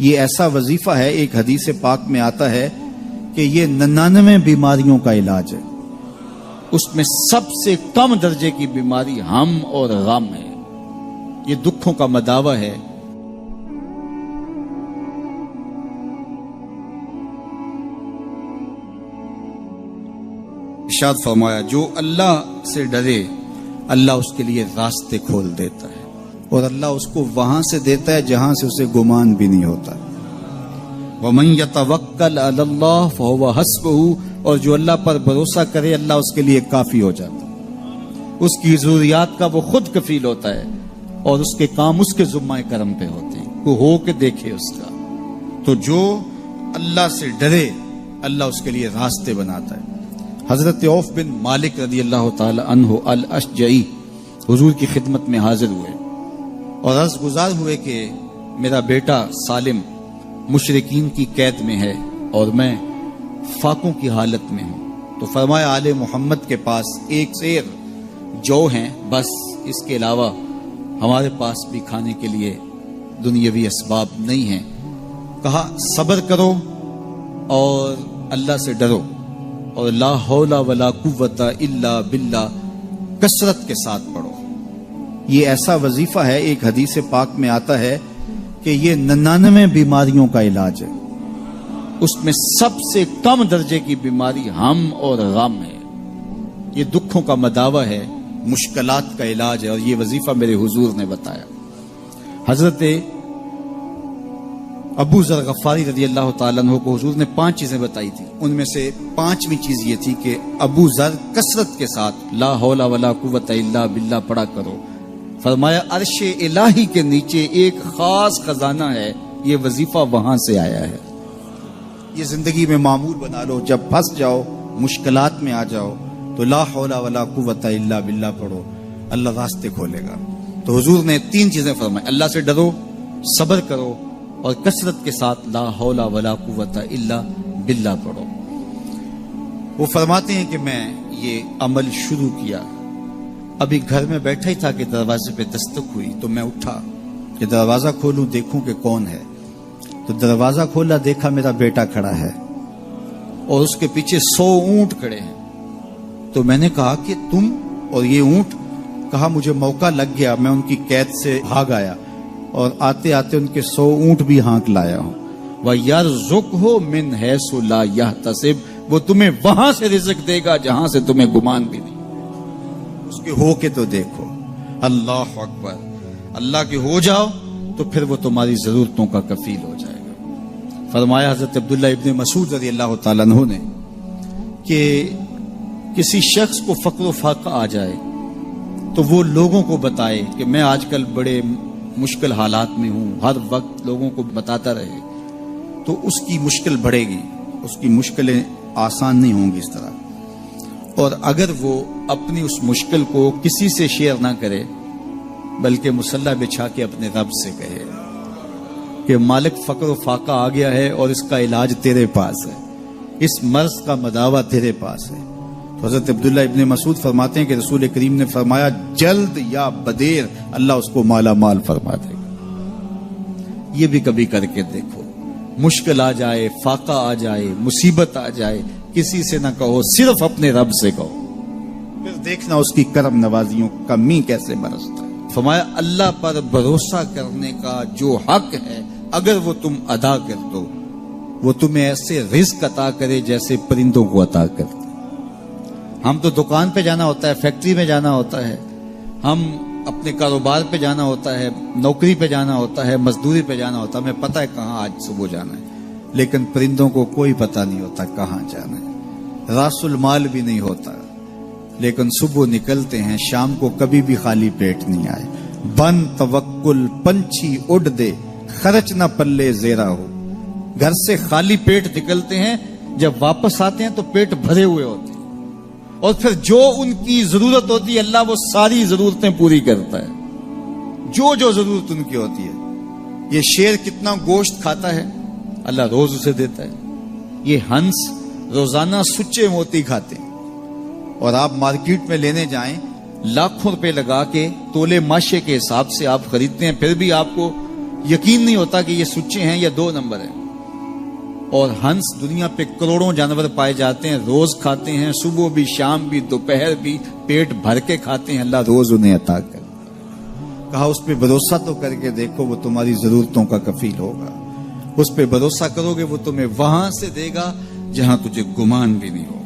یہ ایسا وظیفہ ہے، ایک حدیث پاک میں آتا ہے کہ یہ 99 بیماریوں کا علاج ہے، اس میں سب سے کم درجے کی بیماری ہم اور غم ہے، یہ دکھوں کا مداوع ہے۔ ارشاد فرمایا جو اللہ سے ڈرے اللہ اس کے لیے راستے کھول دیتا ہے، اور اللہ اس کو وہاں سے دیتا ہے جہاں سے اسے گمان بھی نہیں ہوتا۔ وَمَن يَتَوَكَّلْ عَلَى اللَّهِ فَهُوَ حَسْبُهُ، اور جو اللہ پر بھروسہ کرے اللہ اس کے لیے کافی ہو جاتا ہے، اس کی ضروریات کا وہ خود کفیل ہوتا ہے، اور اس کے کام اس کے ذمہ کرم پہ ہوتے ہیں، وہ ہو کے دیکھے اس کا۔ تو جو اللہ سے ڈرے اللہ اس کے لیے راستے بناتا ہے۔ حضرت عوف بن مالک رضی اللہ تعالی عنہ الاشجعی حضور کی خدمت میں حاضر ہوئے اور عرض گزار ہوئے کہ میرا بیٹا سالم مشرکین کی قید میں ہے اور میں فاقوں کی حالت میں ہوں، تو فرمایا آل محمد کے پاس ایک سیر جو ہیں، بس اس کے علاوہ ہمارے پاس بھی کھانے کے لیے دنیاوی اسباب نہیں ہیں۔ کہا صبر کرو اور اللہ سے ڈرو، اور لا حول ولا قوت الا باللہ کثرت کے ساتھ پڑھو۔ یہ ایسا وظیفہ ہے، ایک حدیث پاک میں آتا ہے کہ یہ 99 بیماریوں کا علاج ہے، اس میں سب سے کم درجے کی بیماری ہم اور غم ہے، یہ دکھوں کا مداوع ہے، مشکلات کا علاج ہے، اور یہ وظیفہ میرے حضور نے بتایا۔ حضرت ابو ذر غفاری رضی اللہ تعالیٰ عنہ کو حضور نے 5 چیزیں بتائی تھی، ان میں سے 5ویں چیز یہ تھی کہ ابو ذر کثرت کے ساتھ لا حول ولا قوت الا باللہ پڑھا کرو۔ فرمایا عرش الہی کے نیچے ایک خاص خزانہ ہے، یہ وظیفہ وہاں سے آیا ہے، یہ زندگی میں معمول بنا لو، جب پھنس جاؤ مشکلات میں آ جاؤ تو لا حول ولا قوت الا باللہ پڑھو، اللہ راستے کھولے گا۔ تو حضور نے 3 چیزیں فرمائی، اللہ سے ڈرو، صبر کرو، اور کثرت کے ساتھ لا حول ولا قوت الا باللہ پڑھو۔ وہ فرماتے ہیں کہ میں یہ عمل شروع کیا، ابھی گھر میں بیٹھا ہی تھا کہ دروازے پہ دستک ہوئی، تو میں اٹھا کہ دروازہ کھولوں دیکھوں کہ کون ہے، تو دروازہ کھولا، دیکھا میرا بیٹا کھڑا ہے اور اس کے پیچھے 100 اونٹ کھڑے ہیں۔ تو میں نے کہا کہ تم اور یہ اونٹ؟ کہا مجھے موقع لگ گیا، میں ان کی قید سے بھاگ آیا اور آتے آتے ان کے 100 اونٹ بھی ہانک لایا ہوں۔ وَيَرْزُقْهُ مِنْ حَيْثُ لَا يَحْتَسِبُ، وہ تمہیں وہاں سے رزق دے گا جہاں سے تمہیں گمان بھی نہیں، اس کے ہو کے تو دیکھو۔ اللہ اکبر، اللہ کے ہو جاؤ تو پھر وہ تمہاری ضرورتوں کا کفیل ہو جائے گا۔ فرمایا حضرت عبداللہ ابن مسعود رضی اللہ تعالیٰ عنہ نے کہ کسی شخص کو فقر و فاقہ آ جائے تو وہ لوگوں کو بتائے کہ میں آج کل بڑے مشکل حالات میں ہوں، ہر وقت لوگوں کو بتاتا رہے تو اس کی مشکل بڑھے گی، اس کی مشکلیں آسان نہیں ہوں گی اس طرح۔ اور اگر وہ اپنی اس مشکل کو کسی سے شیئر نہ کرے بلکہ مصلی بچھا کے اپنے رب سے کہے کہ مالک فقر و فاقہ آ گیا ہے اور اس کا علاج تیرے پاس ہے، اس مرض کا مداوع تیرے پاس ہے۔ تو حضرت عبداللہ ابن مسعود فرماتے ہیں کہ رسول کریم نے فرمایا جلد یا بدیر اللہ اس کو مالا مال فرما دے گا۔ یہ بھی کبھی کر کے دیکھو، مشکل آ جائے، فاقہ آ جائے، مصیبت آ جائے، کسی سے نہ کہو، صرف اپنے رب سے کہو، پھر دیکھنا اس کی کرم نوازیوں کا می کیسے برستا ہے۔ فرمایا اللہ پر بھروسہ کرنے کا جو حق ہے اگر وہ تم ادا کر دو، وہ تمہیں ایسے رزق عطا کرے جیسے پرندوں کو عطا کرتے۔ ہم تو دکان پہ جانا ہوتا ہے، فیکٹری میں جانا ہوتا ہے، ہم اپنے کاروبار پہ جانا ہوتا ہے، نوکری پہ جانا ہوتا ہے، مزدوری پہ جانا ہوتا ہے، ہمیں پتہ ہے کہاں آج صبح جانا ہے، لیکن پرندوں کو کوئی پتہ نہیں ہوتا کہاں جانا ہے، راس المال بھی نہیں ہوتا، لیکن صبح نکلتے ہیں، شام کو کبھی بھی خالی پیٹ نہیں آئے۔ بن توکل پنچھی اڑ دے، خرچ نہ پلے زیرا ہو، گھر سے خالی پیٹ نکلتے ہیں، جب واپس آتے ہیں تو پیٹ بھرے ہوئے ہوتے ہیں، اور پھر جو ان کی ضرورت ہوتی ہے اللہ وہ ساری ضرورتیں پوری کرتا ہے، جو ضرورت ان کی ہوتی ہے۔ یہ شیر کتنا گوشت کھاتا ہے اللہ روز اسے دیتا ہے، یہ ہنس روزانہ سچے موتی کھاتے ہیں، اور آپ مارکیٹ میں لینے جائیں لاکھوں روپے لگا کے تولے ماشے کے حساب سے آپ خریدتے ہیں، پھر بھی آپ کو یقین نہیں ہوتا کہ یہ سچے ہیں یا 2 نمبر ہیں. اور ہنس دنیا پہ کروڑوں جانور پائے جاتے ہیں، روز کھاتے ہیں، صبح بھی، شام بھی، دوپہر بھی، پیٹ بھر کے کھاتے ہیں، اللہ روز انہیں عطا کر. کہا اس پہ بھروسہ تو کر کے دیکھو، وہ تمہاری ضرورتوں کا کفیل ہوگا. اس پہ بھروسہ کرو گے وہ تمہیں وہاں سے دے گا جہاں تجھے گمان بھی نہیں ہوگا.